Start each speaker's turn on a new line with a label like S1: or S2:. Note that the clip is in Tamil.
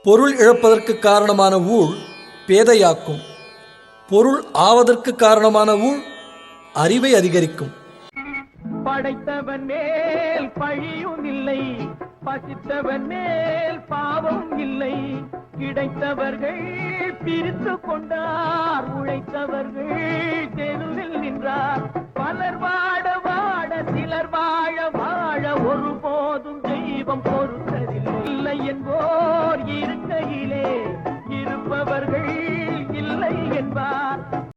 S1: பொருள் இழப்பதற்கு காரணமான ஊழ் பேதையாக்கும். பொருள் ஆவதற்கு காரணமான ஊழ் அறிவை அதிகரிக்கும்.
S2: படைத்தவன் மேல் பழியும் இல்லை, பசித்தவன் மேல் பாவம் இல்லை. கிடைத்தவர்கள் பிரித்து கொண்டார், உழைத்தவர்